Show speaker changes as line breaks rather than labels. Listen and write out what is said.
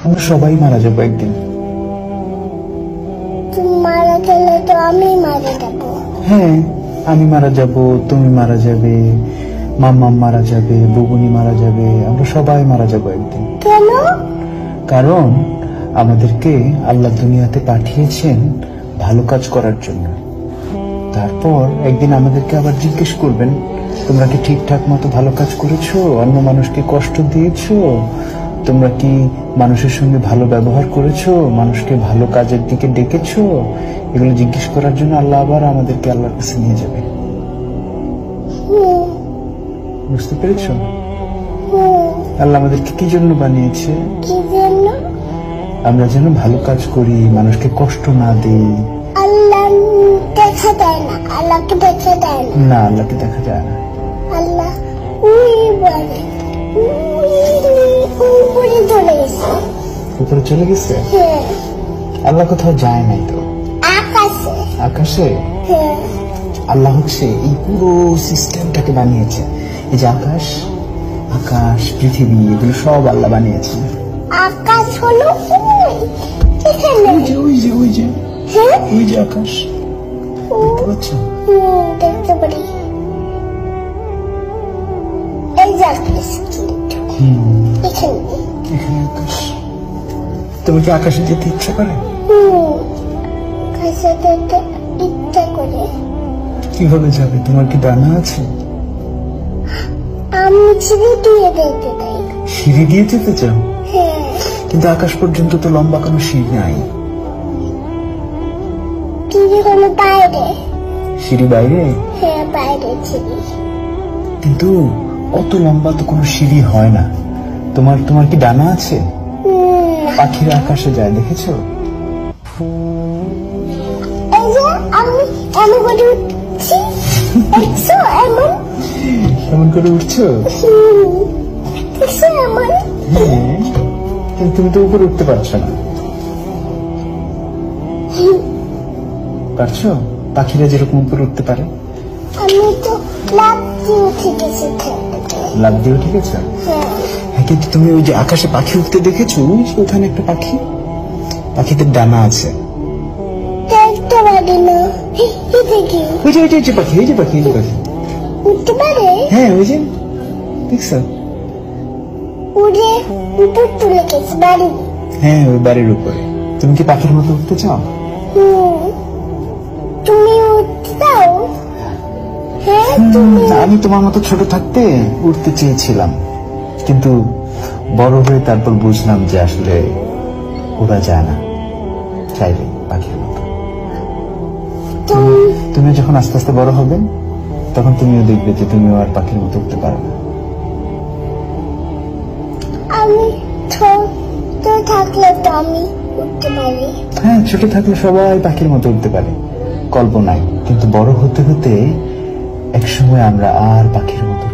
আমরা সবাই মারা যাবো একদিন।
তুমি মারা গেলে তো আমি মারা যাবো।
হ্যাঁ, আমি মারা যাব, তুমি মারা যাবে, মাম্মা মারা যাবে, বুবুনি মারা যাবে, আমরা সবাই মারা যাবো একদিন।
কেন?
কারণ আমাদেরকে আল্লাহ দুনিয়াতে পাঠিয়েছেন ভালো কাজ করার জন্য। তারপর একদিন আমাদেরকে আবার জিজ্ঞেস করবেন, তোমরা কি ঠিকঠাক মতো ভালো কাজ করেছো? অন্য মানুষকে কষ্ট দিয়েছো? তোমরা কি মানুষের সঙ্গে ভালো ব্যবহার করেছো? মানুষকে ভালো কাজের দিকে ডেকেছো? এগুলো জিজ্ঞেস করার জন্য আল্লাহ আবার আমাদেরকে আল্লাহর কাছে নিয়ে যাবে। বুঝতে পেরেছো? আল্লাহ আমাদেরকে কি জন্য বানিয়েছে?
কি জন্য?
আমরা যেন ভালো কাজ করি, মানুষকে কষ্ট না দিই।
আল্লাহ দেখা দেয় না, আল্লাহকে দেখা দেয় না।
না, আল্লাহকে দেখা যায় না।
আল্লাহ উপরে চলে গেছে।
উপরে চলে গেছে?
হ্যাঁ।
আল্লাহ কোথাও যায় নাই তো।
আকাশে।
আকাশে?
হ্যাঁ।
আল্লাহ হচ্ছে এই পুরো সিস্টেমটাকে বানিয়েছে। এই যে আকাশ, আকাশ, পৃথিবী, এগুলো সব আল্লাহ বানিয়েছে।
আকাশ হলো এখানে।
ওই যে ওই যে
হ্যাঁ,
ওই যে আকাশ দেখতে পাচ্ছ?
দেখতে পারি। এই যে আকাশ, এখানে
এখানে আকাশ। তুমি কি আকাশে যেতে ইচ্ছা করে?
আকাশে যেতে ইচ্ছা করে।
কিভাবে যাবে? তোমার কি ডানা আছে?
আমি সিঁড়ি দিয়ে যেতে চাই।
সিঁড়ি দিয়ে যেতে চাও?
হ্যাঁ।
কিন্তু আকাশ পর্যন্ত তো লম্বা কোনো সিঁড়ি নাই।
সিঁড়ি হলো বাইরে।
সিঁড়ি বাইরে?
হ্যাঁ, বাইরে সিঁড়ি।
কিন্তু অত লম্বা তো কোনো সিঁড়ি হয় না। তোমার কি ডানা আছে? পাখিরা আকাশে যায়, দেখেছো?
এই যে আমি করে উঠছি, দেখছো?
এমন করে উঠছো?
দেখছো এমন?
হ্যাঁ, কিন্তু তুমি তো উপরে উঠতে পারছো না। পারছো? পাখিরা যেরকম উপরে উঠতে পারে।
আমি তো লাফ দিয়ে উঠে গেছি।
লাফ দিয়ে উঠে গেছো? হ্যাঁ, কিন্তু তুমি ওই যে আকাশে পাখি উঠতে দেখেছো? ওখানে একটা পাখি, পাখিদের ডানা আছে।
দেখতে পারি না।
ওই যে পাখি, এই যে পাখি, এই যে পাখি
উঠতে পারে।
হ্যাঁ, ওই যে দেখছো?
উড়ে উপর তুলে গেছে বাড়ি।
হ্যাঁ, ওই বাড়ির উপরে। তুমি কি পাখির মতো উঠতে চাও?
তুমি উঠতে চাও? হ্যাঁ, তুমি।
আমি তোমার মতো ছোট থাকতে উঠতে চেয়েছিলাম, কিন্তু বড় হয়ে তারপর বুঝলাম যে আসলে ওরা যায় না চাইলে পাখির মতো। তুমি যখন আস্তে আস্তে বড় হবে তখন তুমিও দেখবে যে তুমিও আর পাখির মতো উঠতে পারবে।
আমি ছোট থাকলে তো আমি উঠতে পারি।
হ্যাঁ, ছোট থাকলে সবাই পাখির মতো উঠতে পারে কল্পনায়, কিন্তু বড় হতে হতে একসময় আমরা আর পাখির মতো